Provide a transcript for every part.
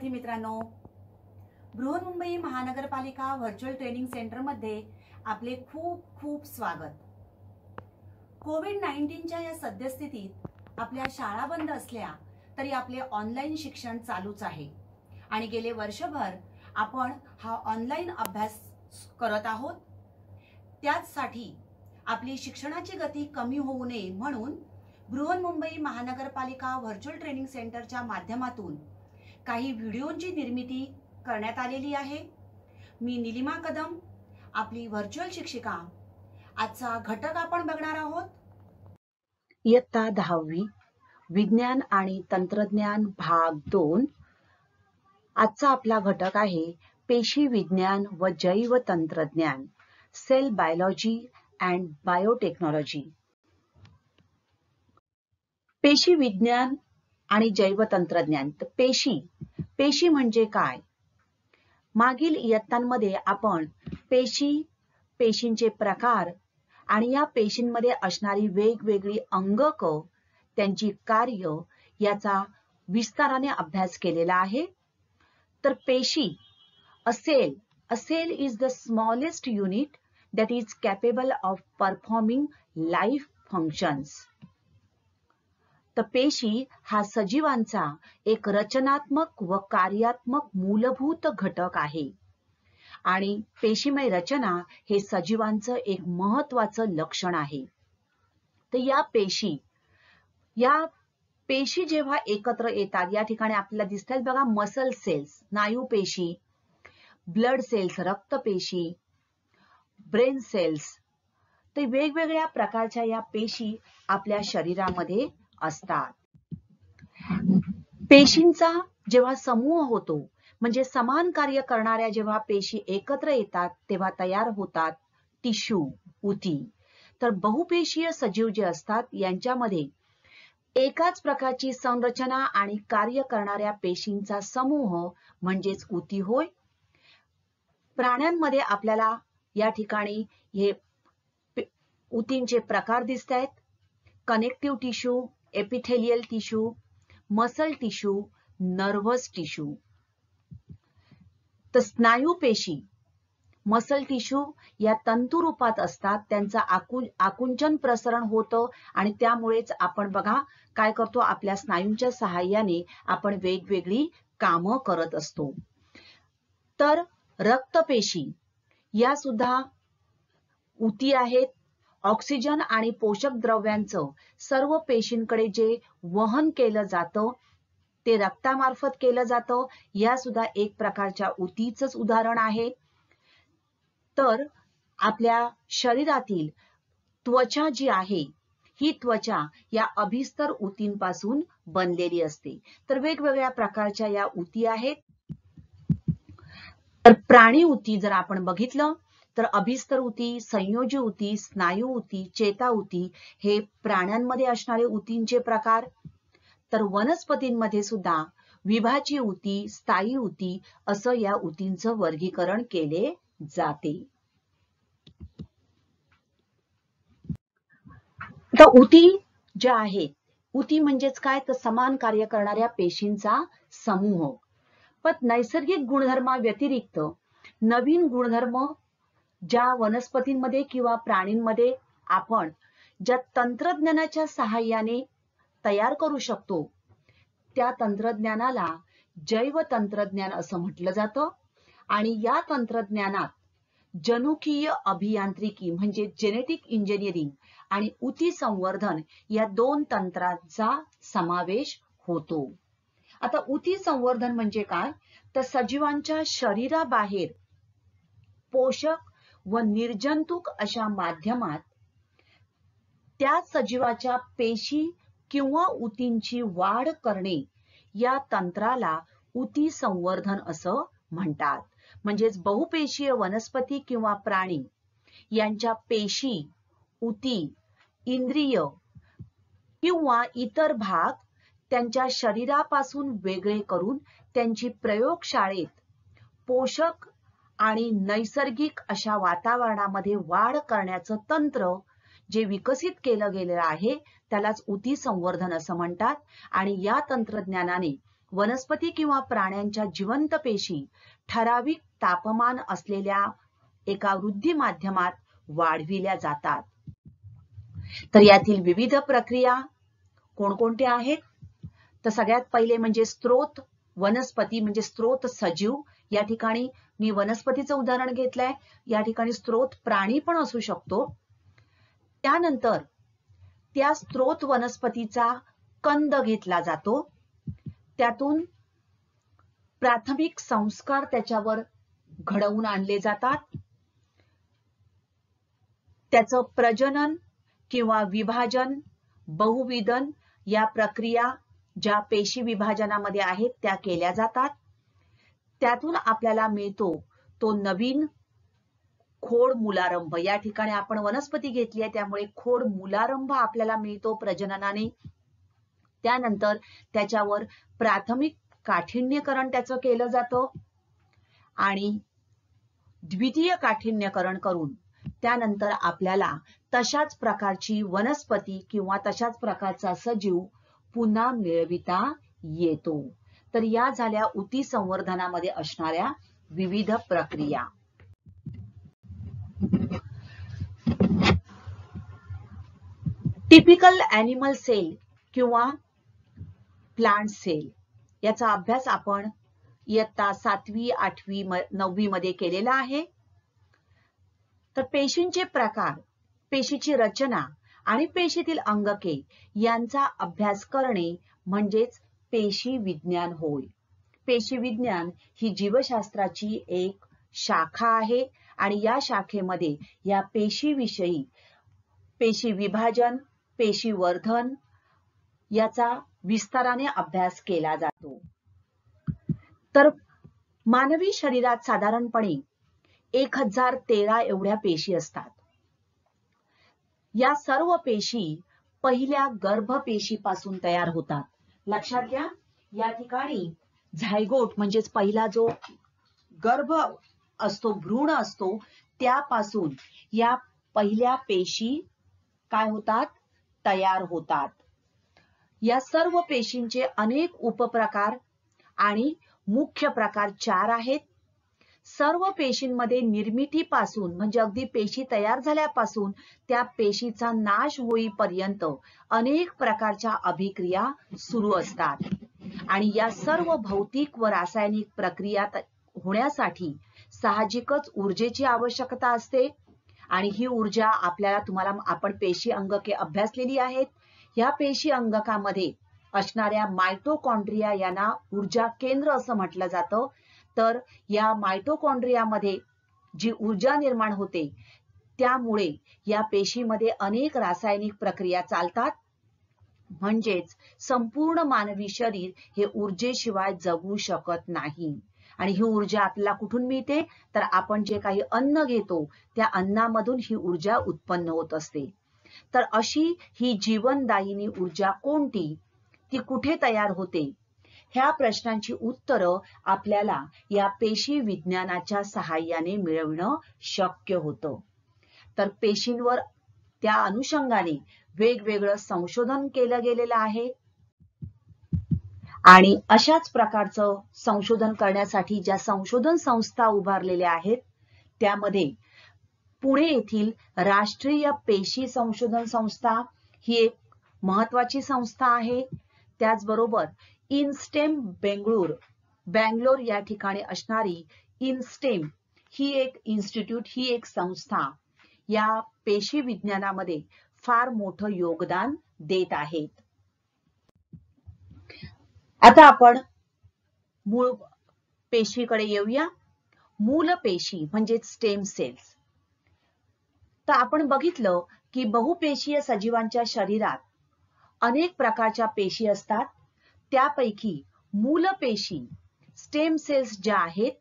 विद्यार्थी मित्रांनो, बृहन्मुंबई महानगरपालिका व्हर्च्युअल ट्रेनिंग सेंटर मध्ये आपले खूप खूप स्वागत। कोविड-19च्या या सद्यस्थितीत आपल्या शाळा बंद असल्या तरी आपले ऑनलाईन शिक्षण चालूच आहे आणि गेले वर्षभर आपण हा ऑनलाईन अभ्यास करत आहोत। त्याचसाठी आपली शिक्षणाची गती कमी होऊ नये म्हणून बृहन्मुंबई महानगरपालिका व्हर्च्युअल ट्रेनिंग सेंटरच्या माध्यमातून काही व्हिडिओंची निर्मिती करण्यात आलेली आहे। मी निलिमा कदम, आपली व्हर्च्युअल शिक्षिका। आजचा घटक आपण बघणार आहोत। इयत्ता 10वी विज्ञान आणि तंत्रज्ञान भाग 2। आजचा आपला घटक आहे पेशी विज्ञान व जैव तंत्रज्ञान, सेल बायोलॉजी अँड बायोटेक्नॉलॉजी। पेशी विज्ञान आणि जैव तंत्रज्ञान। पेशी म्हणजे काय? मागील इयत्तांमध्ये आपण पेशींचे प्रकार आणि या पेशींमध्ये असणारी वेगवेगळी अंगक, त्यांची कार्य याचा विस्ताराने अभ्यास केलेला आहे। तर पेशी, a cell is the smallest unit that is capable of performing life functions। तर पेशी हा सजीवांचा एक रचनात्मक व कार्यात्मक मूलभूत घटक आहे आणि पेशीमय रचना हे सजीवांचं एक महत्त्वाचं लक्षण आहे। तर या पेशी जेव्हा एकत्र येतात, या ठिकाणी आपल्याला दिसतात बघा, मसल सेल्स स्नायू पेशी, ब्लड सेल्स रक्त पेशी, ब्रेन सेल्स। तर वेगवेगळ्या प्रकारच्या या पेशी आपल्या शरीरामध्ये असतात। पेशींचा जेव्हा समूह होतो म्हणजे समान कार्य करणाऱ्या जेव्हा पेशी एकत्र येतात तेव्हा तयार होतात टिश्यू, उती। तर बहुपेशीय सजीव जे असतात यांच्यामध्ये एकाच प्रकारची संरचना आणि कार्य करणाऱ्या पेशींचा समूह म्हणजेच उती होय। प्राण्यांमध्ये आपल्याला या ठिकाणी हे उतींचे प्रकार दिसत आहेत। Connective tissue, epithelial tissue, muscle tissue, nervous tissue. तर स्नायू पेशी, मसल टिश्यू या तंतुरूपात असतात, त्यांचा आकुंचन प्रसरण होतं आणि त्यामुळेच आपण बघा काय करतो, आपल्या स्नायूंच्या सहाय्याने आपण वेगवेगळी कामं करत असतो। तर रक्तपेशी या सुद्धा उती आहेत। ऑक्सिजन आणि पोषक द्रव्यांचं सर्व पेशींकडे जे वहन केलं जातं ते रक्तामार्फत केलं जातं। या सुद्धा एक प्रकारच्या उतीचंच उदाहरण आहे। तर आपल्या शरीरातील त्वचा जी आहे ही त्वचा या अभिस्तर उतींपासून बनलेली असते। तर वेगवेगळ्या प्रकारच्या या उती आहेत। तर प्राणी उती जर आपण बघितलं तर अभिस्तर उती, संयोजी उती, स्नायू उती, चेता उती हे प्राण्यांमध्ये असणारे उतींचे प्रकार। तर वनस्पतींमध्ये सुद्धा विभाची उती, स्थायी उती असं या उतींचं वर्गीकरण केले जाते। तर उती ज्या आहेत, उती म्हणजेच काय, तर समान कार्य करणाऱ्या पेशींचा समूह। पण नैसर्गिक गुणधर्माव्यतिरिक्त नवीन गुणधर्म ज्या वनस्पतींमध्ये किंवा प्राणींमध्ये आपण ज्या तंत्रज्ञानाच्या सहाय्याने तयार करू शकतो त्या तंत्रज्ञानाला जैव तंत्रज्ञान असं म्हटलं जातं। आणि या तंत्रज्ञानात जनुकीय अभियांत्रिकी म्हणजे जेनेटिक इंजिनिअरिंग आणि उती संवर्धन या दोन तंत्रांचा समावेश होतो। आता उती संवर्धन म्हणजे काय, तर सजीवांच्या शरीराबाहेर पोषक व निर्जंतुक अशा माध्यमात त्या सजीवाच्या पेशी किंवा उतींची वाढ करणे या तंत्राला उती संवर्धन असं म्हणतात। म्हणजेच बहुपेशीय वनस्पती किंवा प्राणी यांच्या पेशी, उती, इंद्रिय किंवा इतर भाग त्यांच्या शरीरापासून वेगळे करून त्यांची प्रयोगशाळेत पोषक आणि नैसर्गिक अशा वातावरणामध्ये वाढ करण्याचं तंत्र जे विकसित केलं गेलेलं आहे त्यालाच उती संवर्धन असं म्हणतात। आणि या तंत्रज्ञानाने वनस्पती किंवा प्राण्यांच्या जिवंत पेशी ठराविक तापमान असलेल्या एका वृद्धी माध्यमात वाढविल्या जातात. तर यातील विविध प्रक्रिया कोणकोणत्या आहेत? तर सगळ्यात पहिले म्हणजे स्त्रोत वनस्पती म्हणजे स्त्रोत सजीव. या ठिकाणी मी वनस्पतीचं उदाहरण घेतलंय. या ठिकाणी स्त्रोत प्राणी पण असू शकतो. त्यानंतर त्या स्त्रोत वनस्पतीचा कंद घेतला जातो. त्यातून प्राथमिक संस्कार त्याच्यावर घडवून आणले जातात. त्याचं प्रजनन किंवा विभाजन, बहुविधन या प्रक्रिया ज्या पेशी विभाजनामध्ये आहेत त्या केल्या जातात. त्यातून आपल्याला मिळतो तो नवीन खोड मूलारंभ. या ठिकाणी आपण वनस्पती घेतली आहे त्यामुळे खोड मूलारंभ आपल्याला मिळतो प्रजननाने. त्यानंतर त्याच्यावर प्राथमिक काठिन्यकरण त्याचं केलं जातं आणि द्वितीय काठिन्यकरण करून त्यानंतर आपल्याला तशाच प्रकारची वनस्पती किंवा तशाच प्रकारचा सजीव पुन्हा मिळविता येतो. तर या झाल्या ऊती संवर्धनामध्ये असणाऱ्या विविध प्रक्रिया. टिपिकल ॲनिमल सेल किंवा प्लांट सेल याचा अभ्यास आपण इयत्ता 7वी, 8वी, 9वी मध्ये केलेला आहे. तर पेशींचे प्रकार, पेशीची रचना आणि पेशीतील अंगके यांचा अभ्यास करणे म्हणजेच पेशी विज्ञान होय. पेशी विज्ञान ही जीवशास्त्राची एक शाखा आहे आणि या शाखेमध्ये या पेशीविषयी पेशी विभाजन, पेशी वर्धन याचा विस्ताराने अभ्यास केला जातो. तर मानवी शरीरात साधारणपणे 1013 एवढ्या पेशी असतात. या सर्व पेशी पहिल्या गर्भपेशीपासून तयार होतात. लक्षात घ्या, या ठिकाणी झायगोट म्हणजेच पहिला जो गर्भ असतो, भ्रूण असतो, त्यापासून या पहिल्या पेशी काय होतात? तयार होतात. या सर्व पेशींचे अनेक उपप्रकार आणि मुख्य प्रकार 4 आहेत. सर्व पेशींमध्ये निर्मितीपासून म्हणजे अगदी पेशी तयार झाल्यापासून त्या पेशीचा नाश होईपर्यंत अनेक प्रकारच्या अभिक्रिया सुरू असतात आणि या सर्व भौतिक व रासायनिक प्रक्रिया होण्यासाठी साहजिकच ऊर्जेची आवश्यकता असते आणि ही ऊर्जा तुम्हाला आपण पेशी अंगके अभ्यासलेली आहेत. या पेशी अंगकामध्ये असणाऱ्या मायटोकॉन्ड्रिया यांना ऊर्जा केंद्र असं म्हटलं जातं. तर या मायटोकॉन्ड्रियामध्ये जी ऊर्जा निर्माण होते त्यामुळे या पेशीमध्ये अनेक रासायनिक प्रक्रिया चालतात. म्हणजेच संपूर्ण मानवी शरीर हे ऊर्जेशिवाय जगू शकत नाही. आणि ही ऊर्जा आपल्याला कुठून मिळते? तर आपण जे काही अन्न घेतो त्या अन्नामधून ही ऊर्जा उत्पन्न होत असते. तर अशी ही जीवनदायिनी ऊर्जा कोणती? ती कुठे तयार होते? ह्या प्रश्नांची उत्तरं आपल्याला या पेशी विज्ञानाच्या सहाय्याने मिळवणं शक्य होतं. तर पेशींवर त्या अनुषंगाने वेगवेगळं संशोधन केलं गेलेलं आहे आणि अशाच प्रकारचं संशोधन करण्यासाठी ज्या संशोधन संस्था उभारलेल्या आहेत त्यामध्ये पुणे येथील राष्ट्रीय पेशी संशोधन संस्था ही एक महत्वाची संस्था आहे. त्याचबरोबर इनस्टेम बेंगलोर या ठिकाणी असणारी इनस्टेम ही एक इन्स्टिट्यूट, ही एक संस्था या पेशी विज्ञानामध्ये फार मोठं योगदान देत आहेत. आता आपण मूळ पेशीकडे येऊया. मूल पेशी म्हणजे स्टेम सेल्स. तर आपण बघितलं की बहुपेशीय सजीवांच्या शरीरात अनेक प्रकारच्या पेशी असतात. त्यापैकी मूल पेशी स्टेम सेल्स ज्या आहेत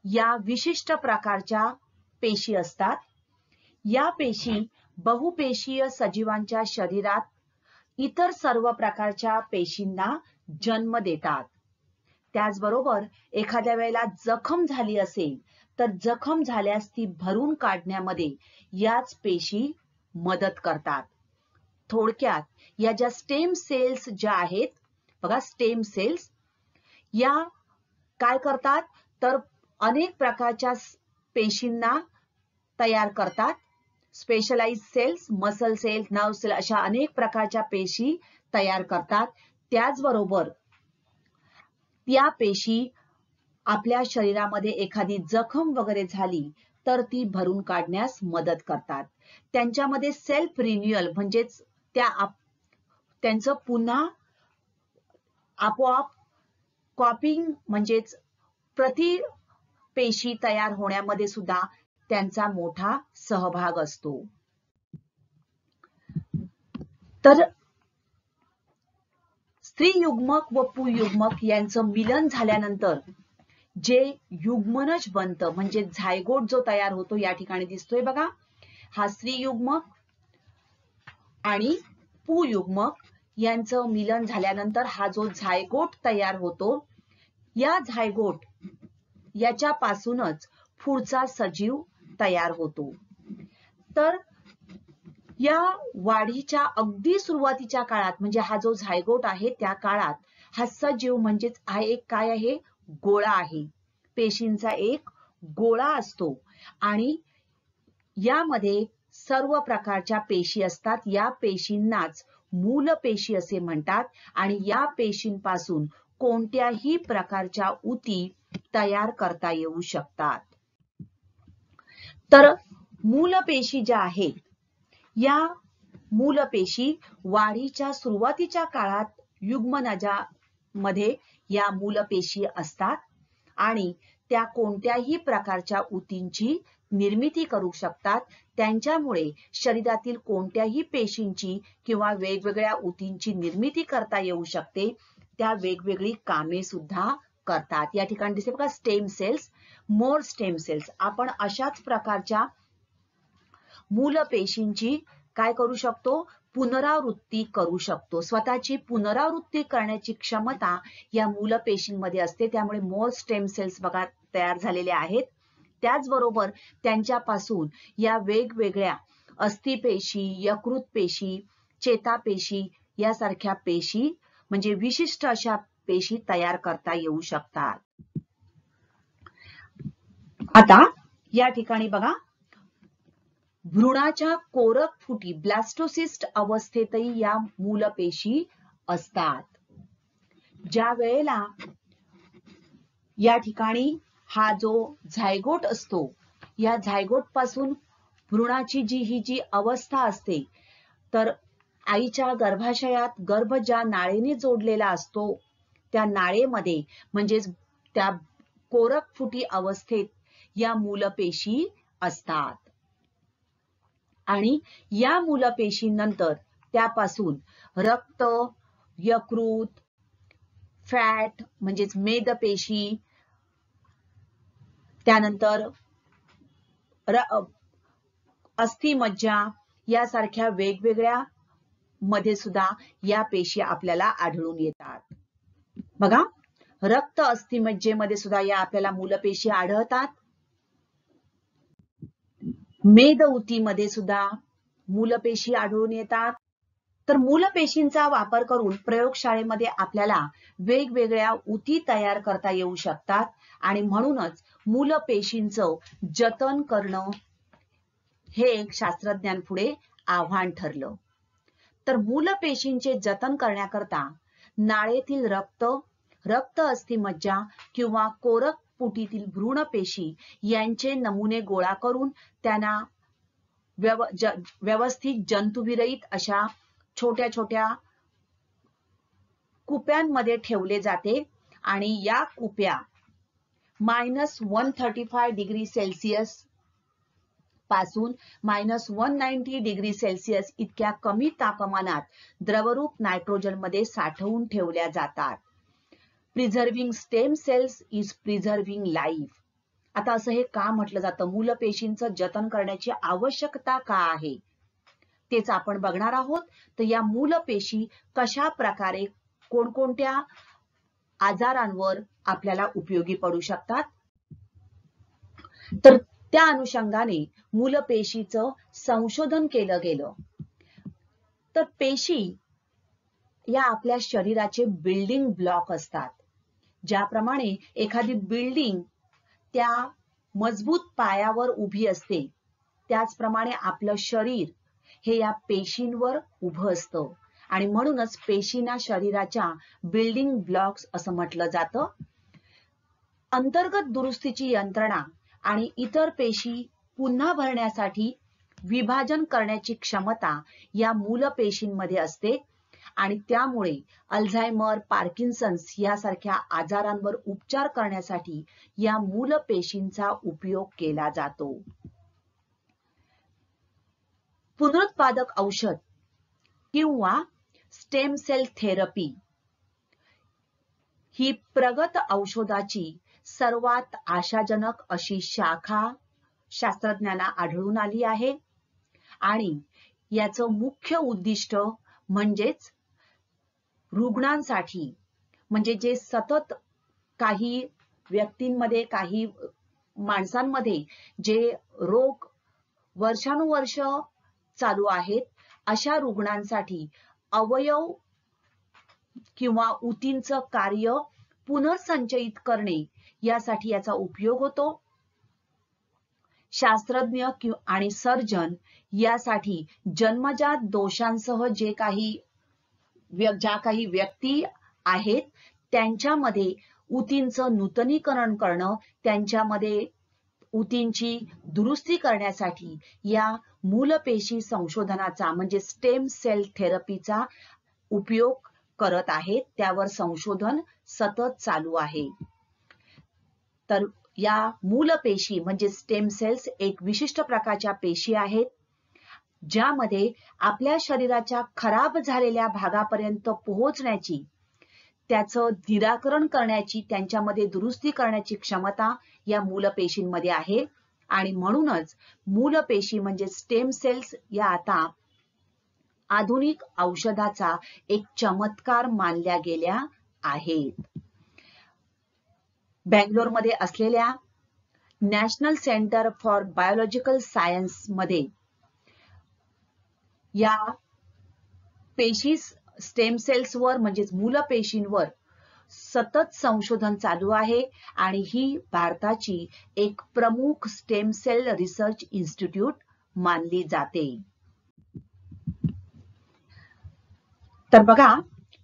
या विशिष्ट प्रकारच्या पेशी असतात. या पेशी बहुपेशीय सजीवांच्या शरीरात इतर सर्व प्रकारच्या पेशींना जन्म देतात. त्याचबरोबर एखाद्या वेळेला जखम झाली असेल तर जखम झाल्यास ती भरून काढण्यामध्ये याच पेशी मदत करतात. थोडक्यात या ज्या स्टेम सेल्स ज्या आहेत बघा, स्टेम सेल्स या काय करतात तर अनेक प्रकारच्या पेशींना तयार करतात. Specialise cells, muscle cells, nerve cell अशा अनेक प्रकारच्या पेशी तयार करतात. त्याचबरोबर त्या पेशी आपल्या शरीरामध्ये एखादी जखम वगैरे झाली तर ती भरून काढण्यास मदत करतात. त्यांच्यामध्ये सेल्फ रिन्युअल म्हणजेच त्यांचं पुन्हा आपोआप कॉपिंग म्हणजेच प्रतिपेशी तयार होण्यामध्ये सुद्धा त्यांचा मोठा सहभाग असतो. तर स्त्रीयुग्मक व पुंयुग्मक यांचं मिलन झाल्यानंतर जे युग्मनज बनतं म्हणजे झायगोट जो तयार होतो या ठिकाणी दिसतोय बघा. हा स्त्रीयुग्मक आणि पुंयुग्मक यांचं मिलन झाल्यानंतर हा जो झायगोट तयार होतो, या झायगोट याच्यापासूनच पुढचा सजीव तयार होतो. तर या वाढीच्या अगदी सुरुवातीच्या काळात म्हणजे हा जो झायगोट आहे त्या काळात हा सजीव म्हणजेच हा एक काय आहे, गोळा आहे. पेशींचा एक गोळा असतो आणि यामध्ये सर्व प्रकारच्या पेशी असतात. या पेशींनाच मूलपेशी असे म्हणतात आणि या पेशींपासून कोणत्याही प्रकारच्या ऊती तयार करता येऊ शकतात. तर मूलपेशी ज्या आहेत या मूलपेशी वाढीच्या सुरुवातीच्या काळात युग्मनजामध्ये या मूलपेशी असतात आणि त्या कोणत्याही प्रकारच्या ऊतींची निर्मिती करू शकतात. त्यांच्यामुळे शरीरातील कोणत्याही पेशींची किंवा वेगवेगळ्या ऊतींची निर्मिती करता येऊ शकते. त्या वेगवेगळी कामे सुद्धा करतात. या ठिकाणी दिसते बघा स्टेम सेल्स, मोर स्टेम सेल्स. आपण अशाच प्रकारच्या मूलपेशींची काय करू शकतो, पुनरावृत्ती करू शकतो. स्वतःची पुनरावृत्ती करण्याची क्षमता या मूलपेशींमध्ये असते. त्यामुळे मोर स्टेम सेल्स बघा तयार झालेले आहेत. त्याचबरोबर त्यांच्यापासून या वेगवेगळ्या अस्थिपेशी, यकृत पेशी, चेतापेशी यासारख्या पेशी म्हणजे विशिष्ट अशा पेशी तयार करता येऊ शकतात. आता या ठिकाणी बघा भ्रूणाच्या कोरक फुटी ब्लास्टोसिस्ट अवस्थेतही या मूलपेशी असतात. ज्या वेळेला या ठिकाणी हा जो झायगोट असतो या झायगोट पासून भ्रूणाची जी अवस्था असते तर आईच्या गर्भाशयात गर्भ ज्या नाळेने जोडलेला असतो त्या नाळेमध्ये म्हणजेच त्या कोरक फुटी अवस्थेत या मूलपेशी असतात आणि या मूलपेशींनंतर त्यापासून रक्त, यकृत, फॅट म्हणजेच मेदपेशी, त्यानंतर अस्थिमज्जा यासारख्या वेगवेगळ्या मध्ये सुद्धा या पेशी आपल्याला आढळून येतात. बघा रक्त अस्थिमज्जेमध्ये सुद्धा या आपल्याला मूलपेशी आढळतात. मेदऊतीमध्ये सुद्धा मूलपेशी आढळून येतात. तर मूलपेशींचा वापर करून प्रयोगशाळेमध्ये आपल्याला वेगवेगळ्या ऊती तयार करता येऊ शकतात आणि म्हणूनच मूलपेशींचं जतन करणं हे एक शास्त्रज्ञांपुढे आव्हान ठरलं. तर मूलपेशींचे जतन करण्याकरता नाळेतील रक्त अस्थिमज्जा किंवा कोरक फुटीतील भ्रूणपेशी यांचे नमुने गोळा करून त्यांना व्यवस्थित जंतुविरहित अशा छोट्या छोट्या कुप्यांमध्ये ठेवले जाते आणि या कुप्या -135 डिग्री सेल्सिअस पासून -190 डिग्री सेल्सिअस इतक्या कमी तापमानात द्रवरूप नायट्रोजन मध्ये साठवून ठेवल्या जातात. Preserving stem cells is preserving life. आता असं हे का म्हटलं जातं, मूलपेशींचं जतन करण्याची आवश्यकता का आहे तेच आपण बघणार आहोत. तर या मूलपेशी कशा प्रकारे कोणकोणत्या आजारांवर आपल्याला उपयोगी पडू शकतात तर त्या अनुषंगाने मूलपेशीचं संशोधन केलं गेलं. तर पेशी या आपल्या शरीराचे बिल्डिंग ब्लॉक असतात. ज्याप्रमाणे एखादी बिल्डिंग त्या मजबूत पायावर उभी असते, त्याचप्रमाणे आपलं शरीर हे या पेशींवर उभं असतं आणि म्हणूनच पेशींना शरीराच्या बिल्डिंग ब्लॉक्स असं म्हटलं जातं. अंतर्गत दुरुस्तीची यंत्रणा आणि इतर पेशी पुन्हा भरण्यासाठी विभाजन करण्याची क्षमता या मूलपेशींमध्ये असते आणि त्यामुळे अल्झायमर, पार्किन्सन्स यासारख्या आजारांवर उपचार करण्यासाठी या मूलपेशींचा उपयोग केला जातो. पुनरुत्पादक औषध किंवा स्टेम सेल थेरपी ही प्रगत औषधाची सर्वात आशाजनक अशी शाखा शास्त्रज्ञांना आढळून आली आहे आणि याचं मुख्य उद्दिष्ट म्हणजेच रुग्णांसाठी, म्हणजे जे सतत काही व्यक्तींमध्ये, काही माणसांमध्ये जे रोग वर्षानुवर्ष चालू आहेत, अशा रुग्णांसाठी अवयव किंवा ऊतींचं कार्य पुनर्संचयित करणे यासाठी याचा उपयोग होतो. शास्त्रज्ञ आणि सर्जन यासाठी जन्मजात दोषांसह ज्या काही व्यक्ती आहेत त्यांच्यामध्ये ऊतींचं नूतनीकरण करणं, त्यांच्यामध्ये ऊतींची दुरुस्ती करण्यासाठी या मूलपेशी संशोधनाचा म्हणजे स्टेम सेल थेरपीचा उपयोग करत आहेत. त्यावर संशोधन सतत चालू आहे. तर या मूलपेशी म्हणजे स्टेम सेल्स एक विशिष्ट प्रकारच्या पेशी आहेत ज्यामध्ये आपल्या शरीराच्या खराब झालेल्या भागापर्यंत पोहोचण्याची, त्याचं निराकरण करण्याची, त्यांच्यामध्ये दुरुस्ती करण्याची क्षमता या मूलपेशींमध्ये आहे आणि म्हणूनच मूलपेशी म्हणजे स्टेम सेल्स या आता आधुनिक औषधाचा एक चमत्कार मानल्या गेल्या आहेत. बँगलोरमध्ये असलेल्या national centre for biological science मध्ये या पेशी स्टेम सेल्सवर म्हणजेच मूलपेशींवर सतत संशोधन चालू आहे आणि ही भारताची एक प्रमुख स्टेम सेल रिसर्च इन्स्टिट्यूट मानली जाते. तर बघा,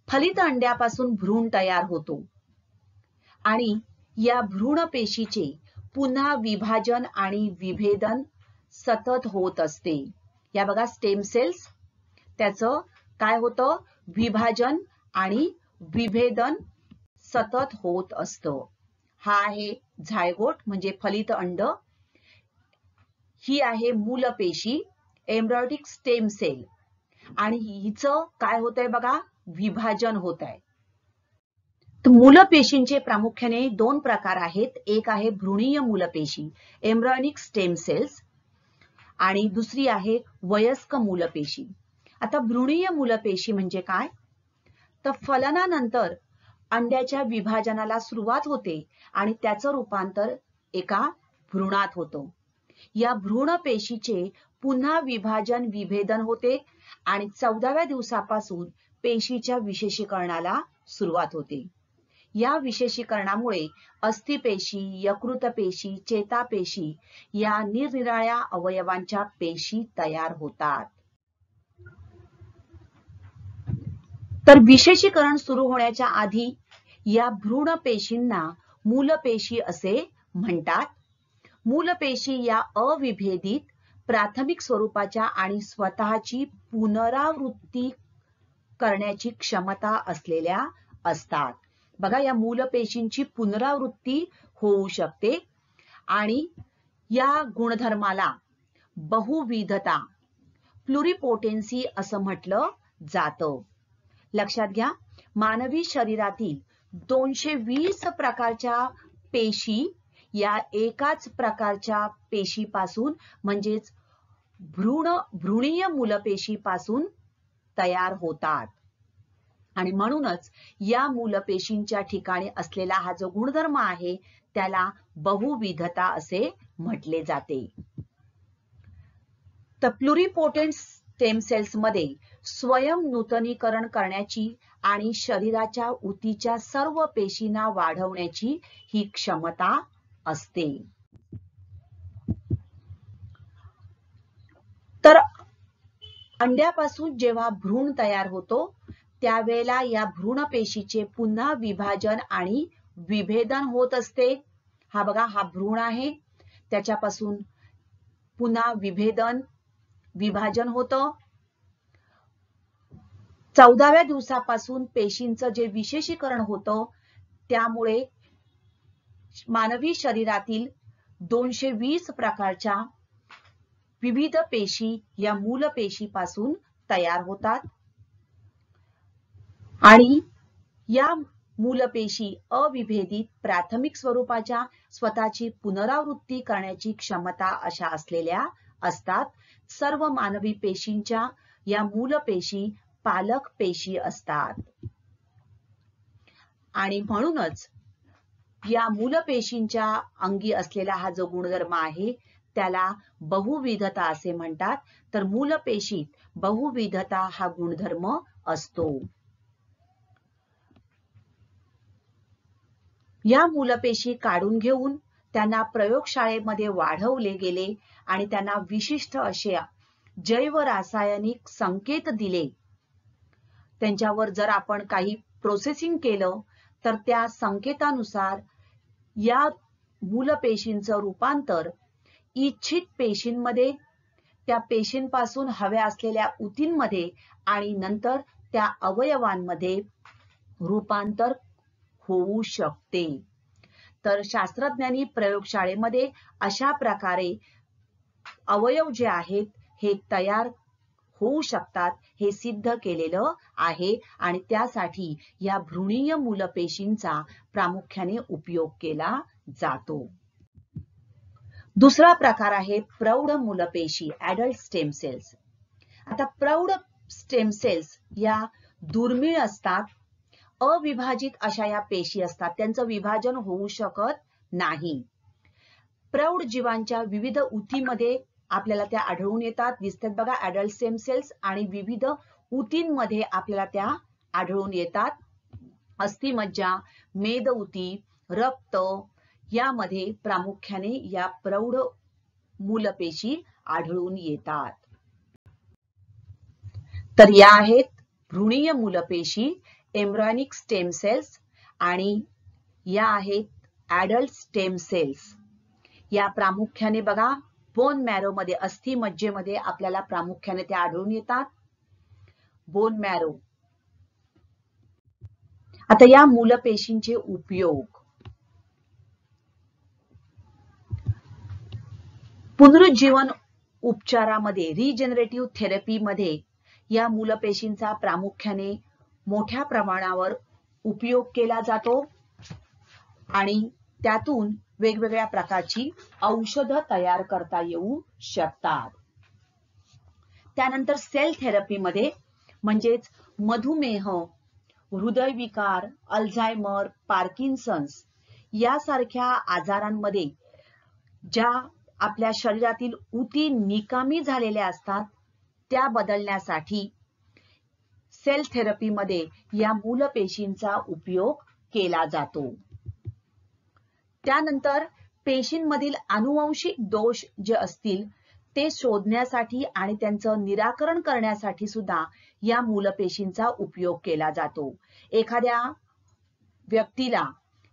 फलित अंड्यापासून भ्रूण तयार होतो आणि या भ्रूण पेशीचे पुन्हा विभाजन आणि विभेदन सतत होत असते. या बघा स्टेम सेल्स, त्याचं काय होतं, विभाजन आणि विभेदन सतत होत असतं. हा आहे झायगोट म्हणजे फलित अंड, ही आहे मूलपेशी एम्ब्रियोनिक स्टेम सेल आणि हिचं काय होतंय बघा, विभाजन होत आहे. तर मूलपेशींचे प्रामुख्याने दोन प्रकार आहेत. एक आहे भ्रूणीय मूलपेशी एम्ब्रियोनिक स्टेम सेल्स आणि दुसरी आहे वयस्क मूलपेशी. आता भ्रूणीय मूलपेशी म्हणजे काय, तर फलनानंतर अंड्याच्या विभाजनाला सुरुवात होते आणि त्याचं रूपांतर एका भ्रूणात होतं. या भ्रूण पेशीचे पुन्हा विभाजन विभेदन होते आणि 14व्या दिवसापासून पेशीच्या विशेषीकरणाला सुरुवात होते. या विशेषीकरणामुळे अस्थिपेशी, यकृत पेशी, चेतापेशी या निरनिराळ्या अवयवांच्या पेशी तयार होतात. तर विशेषीकरण सुरू होण्याच्या आधी या भ्रूण पेशींना मूलपेशी असे म्हणतात. मूलपेशी या अविभेदित प्राथमिक स्वरूपाच्या आणि स्वतःची पुनरावृत्ती करण्याची क्षमता असलेल्या असतात. बघा, या मूलपेशींची पुनरावृत्ती होऊ शकते आणि या गुणधर्माला बहुविधता प्लुरिपोटेन्सी असं म्हटलं जातं. लक्षात घ्या, मानवी शरीरातील 220 प्रकारच्या पेशी या एकाच प्रकारच्या पेशीपासून म्हणजेच भ्रूणीय मूलपेशीपासून तयार होतात आणि म्हणूनच या मूलपेशींच्या ठिकाणी असलेला हा जो गुणधर्म आहे त्याला बहुविधता असे म्हटले जाते. तर प्लुरिपोटेंट स्टेम सेल्स मध्ये स्वयं नूतनीकरण करण्याची आणि शरीराच्या ऊतीच्या सर्व पेशींना वाढवण्याची ही क्षमता असते. तर अंड्यापासून जेव्हा भ्रूण तयार होतो त्यावेळेला या भ्रूण पेशीचे पुन्हा विभाजन आणि विभेदन होत असते. हा बघा, हा भ्रूण आहे, त्याच्यापासून पुन्हा विभाजन होतं. 14व्या दिवसापासून पेशींचं जे विशेषीकरण होतं त्यामुळे मानवी शरीरातील 220 प्रकारच्या विविध पेशी या मूलपेशीपासून तयार होतात आणि या मूलपेशी अविभेदित प्राथमिक स्वरूपाच्या स्वतःची पुनरावृत्ती करण्याची क्षमता अशा असलेल्या असतात. सर्व मानवी पेशींच्या या मूलपेशी पालक पेशी असतात आणि म्हणूनच या मूलपेशींच्या अंगी असलेला हा जो गुणधर्म आहे त्याला बहुविधता असे म्हणतात. तर मूलपेशीत बहुविधता हा गुणधर्म असतो. या मूलपेशी काढून घेऊन त्यांना प्रयोगशाळेमध्ये वाढवले गेले आणि त्यांना विशिष्ट असे जैव रासायनिक संकेत दिले. त्यांच्यावर जर आपण काही प्रोसेसिंग केलं तर त्या संकेतानुसार या मूलपेशींचं रूपांतर इच्छित पेशींमध्ये, त्या पेशींपासून हव्या असलेल्या ऊतींमध्ये आणि नंतर त्या अवयवांमध्ये रूपांतर होऊ शकते. तर शास्त्रज्ञांनी प्रयोगशाळेमध्ये अशा प्रकारे अवयव जे आहेत हे तयार होऊ शकतात हे सिद्ध केलेलं आहे आणि त्यासाठी या भ्रूणीय मूलपेशींचा प्रामुख्याने उपयोग केला जातो. दुसरा प्रकार आहे प्रौढ मूलपेशी, ऍडल्ट स्टेम सेल्स. आता प्रौढ स्टेम सेल्स या दुर्मिळ असतात, अविभाजित अशा या पेशी असतात, त्यांचं विभाजन होऊ शकत नाही. प्रौढ जीवांच्या विविध ऊतीमध्ये आपल्याला त्या आढळून येतात, दिसतात बघा ऍडल्ट स्टेम सेल्स, आणि विविध ऊतींमध्ये आपल्याला त्या आढळून येतात. अस्थिमज्जा, मेदऊती, रक्त यामध्ये प्रामुख्याने या प्रौढ मूलपेशी आढळून येतात. तर या आहेत भ्रूणीय मूलपेशी, एम्ब्रियोनिक स्टेम सेल्स, आणि या आहेत ऍडल्ट स्टेम सेल्स. या प्रामुख्याने बघा बोन मॅरो मध्ये, अस्थिमज्जेमध्ये आपल्याला प्रामुख्याने त्या आढळून येतात. Bone marrow. आता या मूलपेशींचे उपयोग पुनरुज्जीवन उपचारामध्ये, रिजनरेटिव्ह थेरपीमध्ये या मूलपेशींचा प्रामुख्याने मोठ्या प्रमाणावर उपयोग केला जातो आणि त्यातून वेगवेगळ्या प्रकारची औषधं तयार करता येऊ शकतात. त्यानंतर सेल थेरपीमध्ये म्हणजेच मधुमेह, हृदयविकार, अल्झायमर, पार्किन्सन्स यासारख्या आजारांमध्ये ज्या आपल्या शरीरातील ऊती निकामी झालेल्या असतात त्या बदलण्यासाठी सेल थेरपीमध्ये या मूलपेशींचा उपयोग केला जातो. त्यानंतर पेशींमधील आनुवंशिक दोष जे असतील ते शोधण्यासाठी आणि त्यांचं निराकरण करण्यासाठी सुद्धा या मूलपेशींचा उपयोग केला जातो. एखाद्या व्यक्तीला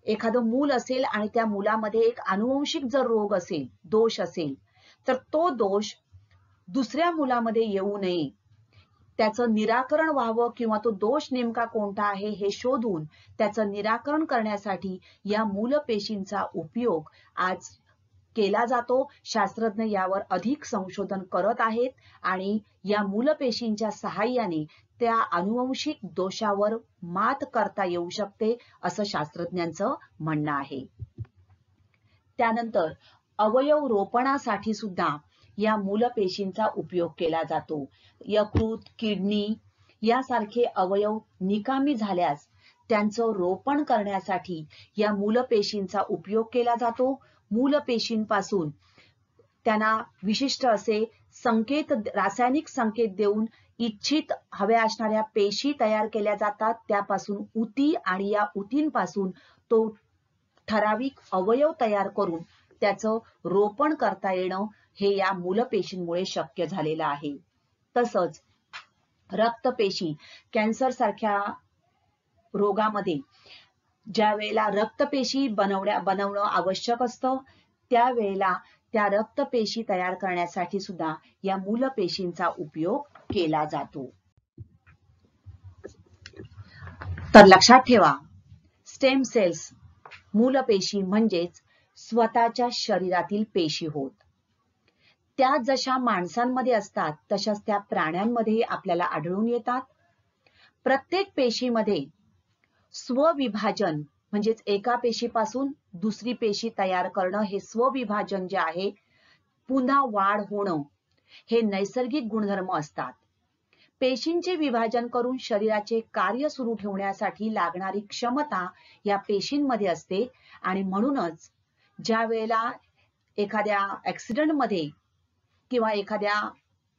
एखादं मूल असेल आणि त्या मुलामध्ये एक आनुवंशिक जर रोग असेल, दोष असेल, तर तो दोष दुसऱ्या मुलामध्ये येऊ नये, त्याचं निराकरण व्हावं किंवा तो दोष नेमका कोणता आहे हे शोधून त्याचं निराकरण करण्यासाठी या मूलपेशींचा उपयोग आज केला जातो. शास्त्रज्ञ यावर अधिक संशोधन करत आहेत आणि या मूलपेशींच्या सहाय्याने त्या आनुवंशिक दोषावर मात करता येऊ शकते असं शास्त्रज्ञांचं म्हणणं आहे. त्यानंतर अवयव रोपणासाठी सुद्धा या मूलपेशींचा उपयोग केला जातो. यकृत, किडनी यासारखे अवयव निकामी झाल्यास त्यांचं रोपण करण्यासाठी या मूलपेशींचा उपयोग केला जातो. मूलपेशींपासून त्यांना विशिष्ट असे संकेत, रासायनिक संकेत देऊन इच्छित हव्या असणाऱ्या पेशी तयार केल्या जातात, त्यापासून ऊती आणि या ऊतींपासून तो ठराविक अवयव तयार करून त्याचं रोपण करता येणं हे या मूलपेशींमुळे शक्य झालेलं आहे. तसंच रक्तपेशी कॅन्सर सारख्या रोगामध्ये ज्या वेळेला रक्तपेशी बनवणं आवश्यक असतं, त्यावेळेला त्या रक्तपेशी तयार करण्यासाठी सुद्धा या मूलपेशींचा उपयोग केला जातो. तर लक्षात ठेवा, स्टेम सेल्स मूलपेशी म्हणजेच स्वतःच्या शरीरातील पेशी होत. त्या जशा माणसांमध्ये असतात तशाच त्या प्राण्यांमध्ये आपल्याला आढळून येतात. प्रत्येक पेशीमध्ये स्वविभाजन म्हणजेच एका पेशीपासून दुसरी पेशी तयार करणं हे स्वविभाजन जे आहे, पुन्हा वाढ होणं हे नैसर्गिक गुणधर्म असतात. पेशींचे विभाजन करून शरीराचे कार्य सुरू ठेवण्यासाठी लागणारी क्षमता या पेशींमध्ये असते आणि म्हणूनच ज्या वेळेला एखाद्या ऍक्सिडेंटमध्ये किंवा एखाद्या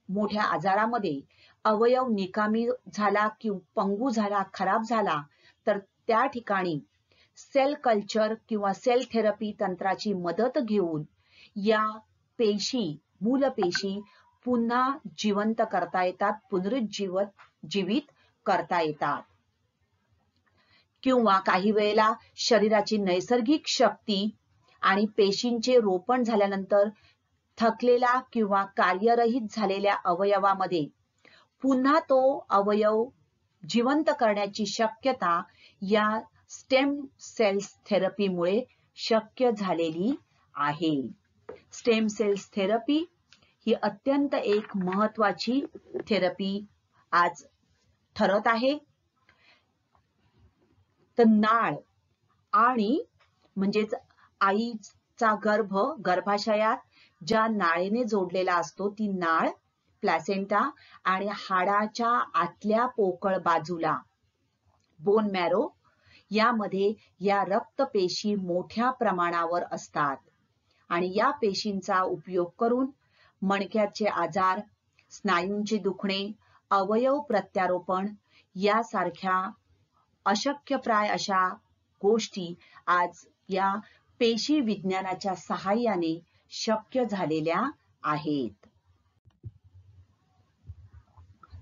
मोठ्या आजारामध्ये अवयव निकामी झाला किंवा पंगू झाला, खराब झाला, तर त्या ठिकाणी सेल कल्चर किंवा सेल थेरपी तंत्राची मदत घेऊन या पेशी, मूलपेशी पुन्हा जिवंत करता येतात, पुनरुज्जीवित करता येतात. किंवा काही वेळेला शरीराची नैसर्गिक शक्ती आणि पेशींचे रोपण झाल्यानंतर थकलेला किंवा कार्यरहित झालेल्या अवयवामध्ये पुन्हा तो अवयव जिवंत करण्याची शक्यता या स्टेम सेल्स थेरपीमुळे शक्य झालेली आहे. स्टेम सेल्स थेरपी ही अत्यंत एक महत्वाची थेरपी आज ठरत आहे. तर नाळ आणि म्हणजेच आईचा गर्भाशयात ज्या नाळेने जोडलेला असतो ती नाळ, प्लॅसेंटा आणि हाडाच्या आतल्या पोकळ बाजूला बोन मॅरो यामध्ये या रक्तपेशी मोठ्या प्रमाणावर असतात आणि या पेशींचा उपयोग करून मणक्याचे आजार, स्नायूंचे दुखणे, अवयव प्रत्यारोपण यासारख्या अशक्यप्राय अशा गोष्टी आज या पेशी विज्ञानाच्या सहाय्याने शक्य झालेल्या आहेत.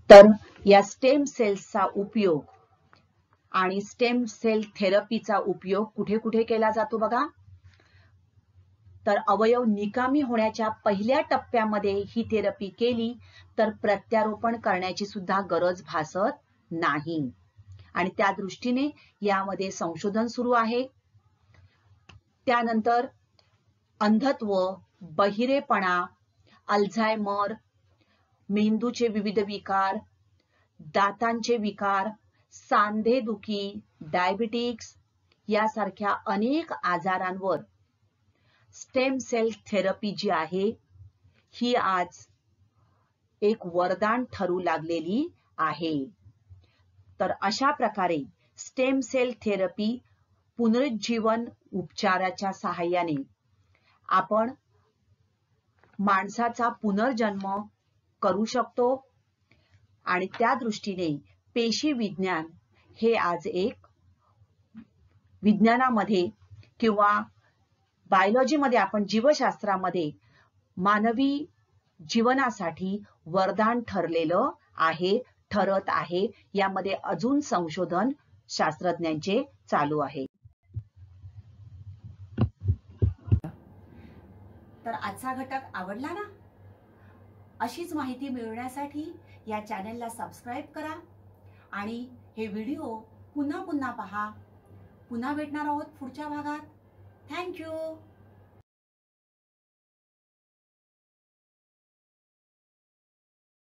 तर या स्टेम सेल्सचा उपयोग आणि स्टेम सेल थेरपीचा उपयोग कुठे कुठे केला जातो बघा. तर अवयव निकामी होण्याच्या पहिल्या टप्प्यामध्ये ही थेरपी केली तर प्रत्यारोपण करण्याची सुद्धा गरज भासत नाही आणि त्या दृष्टीने यामध्ये संशोधन सुरू आहे. त्यानंतर अंधत्व, बहिरेपणा, अल्झायमर, मेंदूचे विविध विकार, दातांचे विकार, सांधेदुखी, डायबिटिक्स यासारख्या अनेक आजारांवर स्टेम सेल थेरपी जी आहे ही आज एक वरदान ठरू लागलेली आहे. तर अशा प्रकारे स्टेम सेल थेरपी पुनरुज्जीवन उपचाराच्या सहाय्याने आपण माणसाचा पुनर्जन्म करू शकतो आणि त्या दृष्टीने पेशी विज्ञान हे आज एक विज्ञानामध्ये किंवा बायोलॉजीमध्ये आपण जीवशास्त्रामध्ये मानवी जीवनासाठी वरदान ठरलेलं आहे, ठरत आहे. यामध्ये अजून संशोधन शास्त्रज्ञांचे चालू आहे. तर आजचा घटक आवडला ना? अशीच माहिती मिळवण्यासाठी या चॅनलला सबस्क्राईब करा आणि हे व्हिडिओ पुन्हा पुन्हा पहा. पुन्हा भेटणार आहोत पुढच्या भागात. थँक्यू.